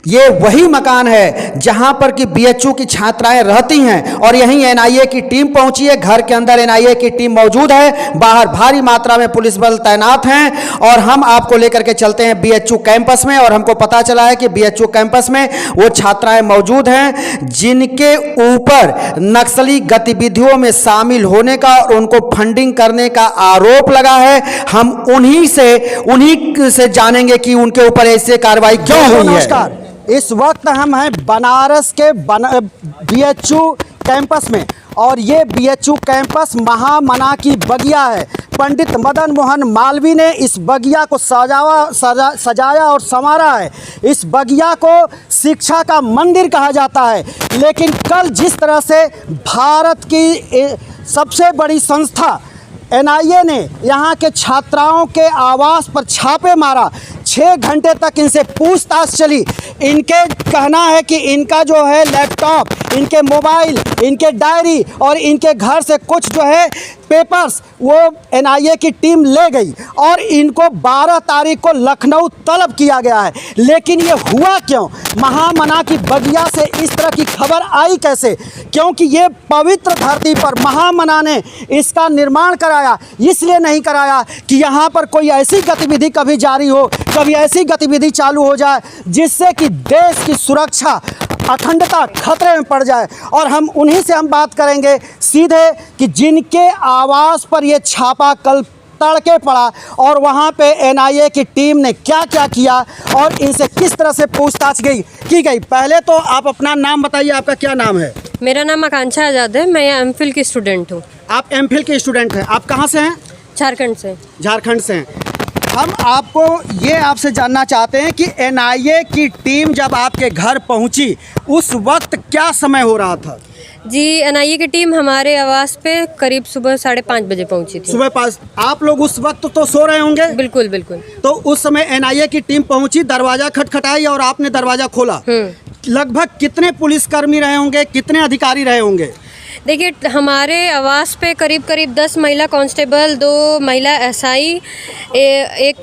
ये वही मकान है जहां पर कि बीएचयू की छात्राएं रहती हैं और यहीं एनआईए की टीम पहुंची है। घर के अंदर एनआईए की टीम मौजूद है, बाहर भारी मात्रा में पुलिस बल तैनात हैं और हम आपको लेकर के चलते हैं बीएचयू कैंपस में। और हमको पता चला है कि बीएचयू कैंपस में वो छात्राएं मौजूद हैं जिनके ऊपर नक्सली गतिविधियों में शामिल होने का और उनको फंडिंग करने का आरोप लगा है। हम उन्हीं से जानेंगे कि उनके ऊपर ऐसे कार्रवाई क्यों हुई है। इस वक्त हम हैं बनारस के बीएचयू कैंपस में और ये बीएचयू कैंपस महामना की बगिया है। पंडित मदन मोहन मालवीय ने इस बगिया को सजाया और संवारा है। इस बगिया को शिक्षा का मंदिर कहा जाता है। लेकिन कल जिस तरह से भारत की सबसे बड़ी संस्था एनआईए ने यहाँ के छात्राओं के आवास पर छापे मारा, 6 घंटे तक इनसे पूछताछ चली। इनके कहना है कि इनका जो है लैपटॉप, इनके मोबाइल, इनके डायरी और इनके घर से कुछ जो है पेपर्स वो एनआईए की टीम ले गई और इनको 12 तारीख को लखनऊ तलब किया गया है। लेकिन ये हुआ क्यों? महामना की बगिया से इस तरह की खबर आई कैसे? क्योंकि ये पवित्र धरती पर महामना ने इसका निर्माण कराया। इसलिए नहीं कराया कि यहाँ पर कोई ऐसी गतिविधि कभी जारी हो, कभी ऐसी गतिविधि चालू हो जाए जिससे कि देश की सुरक्षा, अखंडता खतरे में पड़ जाए। और हम उन्हीं से हम बात करेंगे सीधे कि जिनके आवास पर ये छापा कल तड़के पड़ा और वहाँ पे एनआईए की टीम ने क्या क्या किया और इनसे किस तरह से पूछताछ की गई। पहले तो आप अपना नाम बताइए, आपका क्या नाम है? मेरा नाम आकांक्षा आज़ाद है, मैं एमफिल की स्टूडेंट हूँ। आप एमफिल के स्टूडेंट हैं। आप कहाँ से हैं? झारखंड से। झारखंड से हैं। हम आपसे जानना चाहते हैं कि एनआईए की टीम जब आपके घर पहुंची उस वक्त क्या समय हो रहा था? जी, एनआईए की टीम हमारे आवास पे करीब सुबह 5:30 बजे पहुंची थी। सुबह 5। आप लोग उस वक्त तो सो रहे होंगे? बिल्कुल बिल्कुल। तो उस समय एनआईए की टीम पहुंची, दरवाजा खटखटाई और आपने दरवाजा खोला। लगभग कितने पुलिसकर्मी रहे होंगे, कितने अधिकारी रहे होंगे? देखिए, हमारे आवास पे करीब 10 महिला कांस्टेबल, 2 महिला एसआई, एक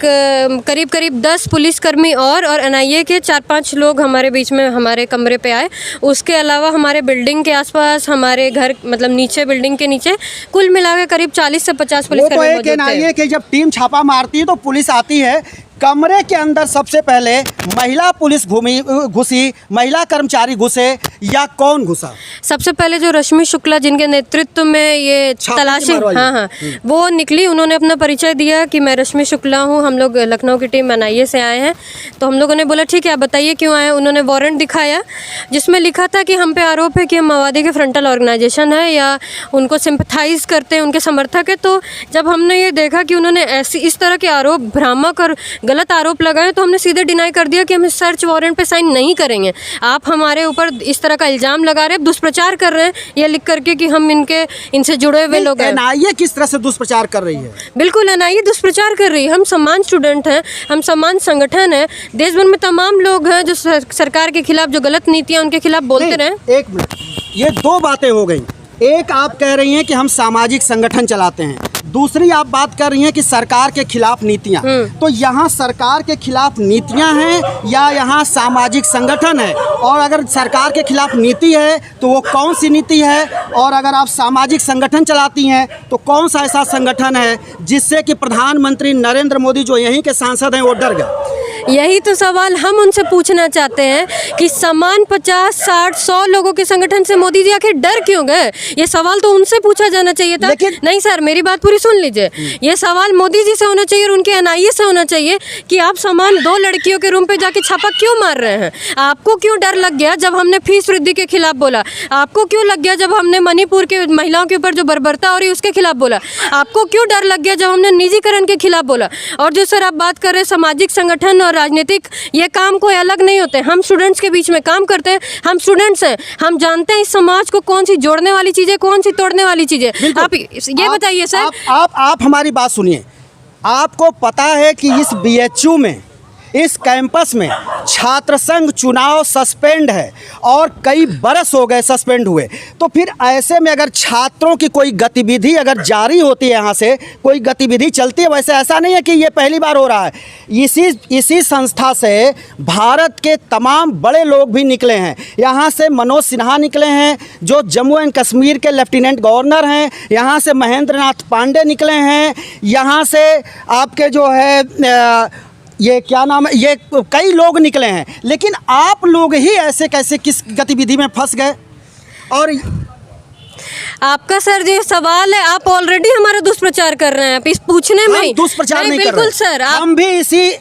करीब 10 पुलिसकर्मी और एनआईए के 4-5 लोग हमारे बीच में हमारे कमरे पे आए। उसके अलावा हमारे बिल्डिंग के आसपास, हमारे घर मतलब नीचे, बिल्डिंग के नीचे कुल मिला के करीब 40 से 50 पुलिसकर्मी मौजूद थे। एनआईए की जब टीम छापा मारती है तो पुलिस आती है। कमरे के अंदर सबसे पहले महिला पुलिस घुसी, महिला कर्मचारी घुसे या कौन घुसा? सबसे पहले जो रश्मि शुक्ला जिनके नेतृत्व में ये तलाशी, हाँ, वो निकली। उन्होंने अपना परिचय दिया कि मैं रश्मि शुक्ला हूँ, हम लोग लखनऊ की टीम एनआईए से आए हैं। तो हम लोगों ने बोला ठीक है, आप बताइए क्यों आए। उन्होंने वारंट दिखाया जिसमें लिखा था कि हम पे आरोप है कि हम माओवादी के फ्रंटल ऑर्गेनाइजेशन है या उनको सिंपथाइज करते हैं, उनके समर्थक है। तो जब हमने ये देखा कि उन्होंने इस तरह के आरोप, भ्रामक और गलत आरोप लगाए, तो हमने सीधे डिनाई कर दिया कि हम इस सर्च वारंट पे साइन नहीं करेंगे। आप हमारे ऊपर इस तरह का इल्जाम लगा रहे हैं, दुष्प्रचार कर रहे हैं, ये लिख करके कि हम इनसे जुड़े हुए लोग हैं। एनआईए किस तरह से दुष्प्रचार कर रही है? बिल्कुल, एनआईए दुष्प्रचार कर रही है। हम समान स्टूडेंट हैं, हम समान संगठन है, देश भर में तमाम लोग हैं जो सरकार के खिलाफ, जो गलत नीतियाँ उनके खिलाफ बोलते रहे। एक मिनट, ये 2 बातें हो गई। एक, आप कह रही हैं कि हम सामाजिक संगठन चलाते हैं, दूसरी आप बात कर रही हैं कि सरकार के खिलाफ नीतियां। तो यहाँ सरकार के खिलाफ नीतियां हैं या यहाँ सामाजिक संगठन है? और अगर सरकार के खिलाफ नीति है तो वो कौन सी नीति है? और अगर आप सामाजिक संगठन चलाती हैं तो कौन सा ऐसा संगठन है जिससे कि प्रधानमंत्री नरेंद्र मोदी जो यहीं के सांसद हैं वो डर गए? यही तो सवाल हम उनसे पूछना चाहते हैं कि समान 50, 60, 100 लोगों के संगठन से मोदी जी आखिर डर क्यों गए? ये सवाल तो उनसे पूछा जाना चाहिए था। नहीं सर, मेरी बात पूरी सुन लीजिए। ये सवाल मोदी जी से होना चाहिए और उनके एनआईए से होना चाहिए कि आप समान 2 लड़कियों के रूम पे जाके छापा क्यों मार रहे हैं? आपको क्यों डर लग गया जब हमने फीस वृद्धि के खिलाफ बोला? आपको क्यों लग गया जब हमने मणिपुर के महिलाओं के ऊपर जो बर्बरता हो रही है उसके खिलाफ बोला? आपको क्यों डर लग गया जब हमने निजीकरण के खिलाफ बोला? और जो सर आप बात कर रहे हैं सामाजिक संगठन और राजनीतिक, ये काम कोई अलग नहीं होते। हम स्टूडेंट्स के बीच में काम करते हैं, हम स्टूडेंट्स हैं, हम जानते हैं इस समाज को कौन सी जोड़ने वाली चीज़ें, कौन सी तोड़ने वाली चीज़ें। आप ये बताइए सर। आप हमारी बात सुनिए। आपको पता है कि इस बीएचयू में इस कैंपस में छात्र संघ चुनाव सस्पेंड है और कई बरस हो गए सस्पेंड हुए। तो फिर ऐसे में अगर छात्रों की कोई गतिविधि अगर जारी होती है, यहाँ से कोई गतिविधि चलती है, वैसे ऐसा नहीं है कि ये पहली बार हो रहा है। इसी संस्था से भारत के तमाम बड़े लोग भी निकले हैं। यहाँ से मनोज सिन्हा निकले हैं जो जम्मू एंड कश्मीर के लेफ्टिनेंट गवर्नर हैं, यहाँ से महेंद्र नाथ पांडे निकले हैं, यहाँ से आपके जो है ये क्या नाम है, ये कई लोग निकले हैं। लेकिन आप लोग ही ऐसे कैसे किस गतिविधि में फंस गए? और आपका सर जो सवाल है, आप ऑलरेडी हमारा दुष्प्रचार कर रहे हैं। आप इस पूछने में दुष्प्रचार नहीं कर बिल्कुल रहे। सर,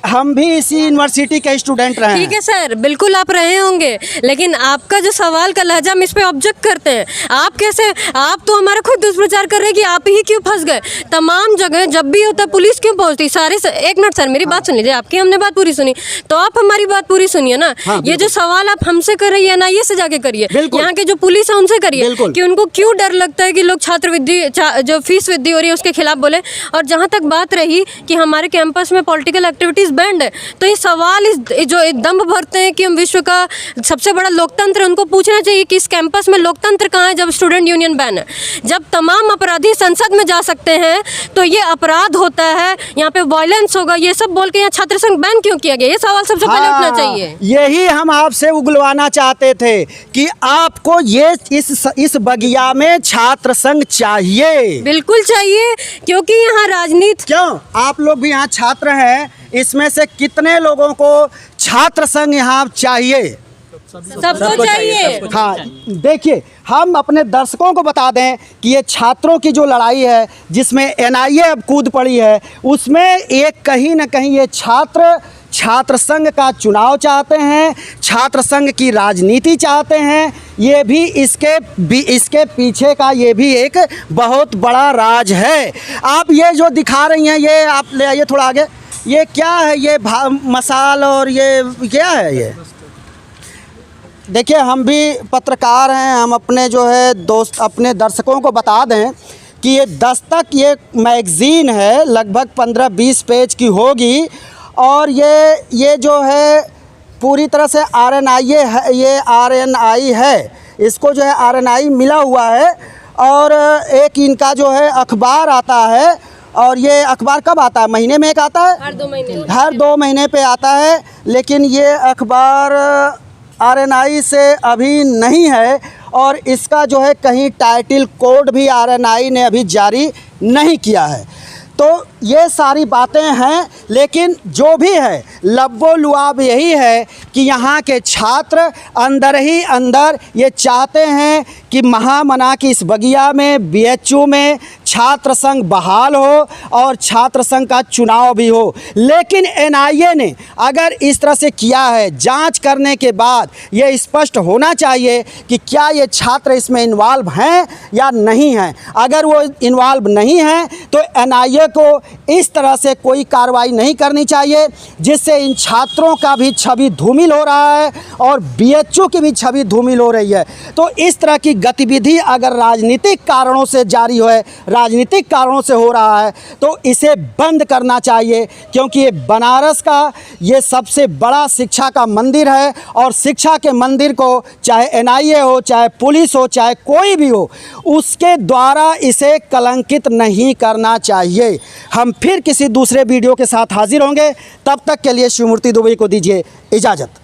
हम भी इसी यूनिवर्सिटी के स्टूडेंट रहे हैं। ठीक है सर, बिल्कुल आप रहे होंगे, लेकिन आपका जो सवाल का लहजा, हम इस पे ऑब्जेक्ट करते हैं। आप कैसे, आप तो हमारा खुद दुष्प्रचार कर रहे हैं कि आप ही क्यों फंस गए। तमाम जगह जब भी होता पुलिस क्यों पहुंचती, सारे एक मिनट सर, मेरी बात सुन लीजिए। आपकी हमने बात पूरी सुनी तो आप हमारी बात पूरी सुनिए ना। ये जो सवाल आप हमसे कर रही है ना, ये से जाके करिए, यहाँ के जो पुलिस है उनसे करिए कि उनको क्यों डर लगता है कि लोग छात्रवृत्ति जो फीस वृद्धि हो रही है उसके खिलाफ बोले। और जहाँ तक बात रही कि हमारे कैंपस में पॉलिटिकल एक्टिविटीज बैंड है, तो ये सवाल जो दम्भ भरते हैं कि हम विश्व का सबसे बड़ा लोकतंत्र है, उनको पूछना चाहिए कि इस कैंपस में लोकतंत्र कहाँ है जब स्टूडेंट यूनियन बैन है। जब तमाम अपराधी संसद में जा सकते हैं तो ये अपराध होता है, यहाँ पे वायलेंस होगा, ये सब बोल के यहाँ छात्र संघ बैन क्यों किया गया? ये सवाल सबसे पहले उठना चाहिए। यही हम आपसे उगलवाना चाहते थे कि आपको ये इस बगिया में छात्र संघ चाहिए। बिल्कुल चाहिए, क्योंकि यहाँ राजनीति। क्यों? आप लोग भी यहाँ छात्र हैं, इसमें से कितने लोगों को छात्र संघ यहाँ चाहिए? सबको चाहिए। हाँ, देखिए, हम अपने दर्शकों को बता दें कि ये छात्रों की जो लड़ाई है जिसमें एनआईए अब कूद पड़ी है, उसमें एक कहीं ना कहीं ये छात्र संघ का चुनाव चाहते हैं, छात्र संघ की राजनीति चाहते हैं। ये भी इसके पीछे का ये भी एक बहुत बड़ा राज है। आप ये जो दिखा रही हैं, ये आप ले आइए थोड़ा आगे, ये क्या है? ये मसाल और ये क्या है? ये देखिए, हम भी पत्रकार हैं, हम अपने जो है दोस्त अपने दर्शकों को बता दें कि ये दस्तक ये मैगज़ीन है, लगभग 15-20 पेज की होगी, और ये जो है पूरी तरह से RNI है, ये RNI है, इसको जो है RNI मिला हुआ है। और एक इनका जो है अखबार आता है, और ये अखबार कब आता है? महीने में एक आता है, हर 2 महीने पे आता है। लेकिन ये अखबार RNI से अभी नहीं है, और इसका जो है कहीं टाइटल कोड भी RNI ने अभी जारी नहीं किया है। तो ये सारी बातें हैं, लेकिन जो भी है लब्बो लुआब यही है कि यहाँ के छात्र अंदर ही अंदर ये चाहते हैं कि महामना की इस बगिया में BHU में छात्र संघ बहाल हो और छात्र संघ का चुनाव भी हो। लेकिन NIA ने अगर इस तरह से किया है, जांच करने के बाद ये स्पष्ट होना चाहिए कि क्या ये छात्र इसमें इन्वॉल्व हैं या नहीं हैं। अगर वो इन्वॉल्व नहीं हैं तो NIA को इस तरह से कोई कार्रवाई नहीं करनी चाहिए जिससे इन छात्रों का भी छवि धूमिल हो रहा है और BHU की भी छवि धूमिल हो रही है। तो इस तरह की गतिविधि अगर राजनीतिक कारणों से जारी है, राजनीतिक कारणों से हो रहा है, तो इसे बंद करना चाहिए, क्योंकि ये बनारस का ये सबसे बड़ा शिक्षा का मंदिर है, और शिक्षा के मंदिर को चाहे NIA हो, चाहे पुलिस हो, चाहे कोई भी हो, उसके द्वारा इसे कलंकित नहीं करना चाहिए। हम फिर किसी दूसरे वीडियो के साथ हाजिर होंगे, तब तक के लिए शिवमूर्ति दुबे को दीजिए इजाज़त।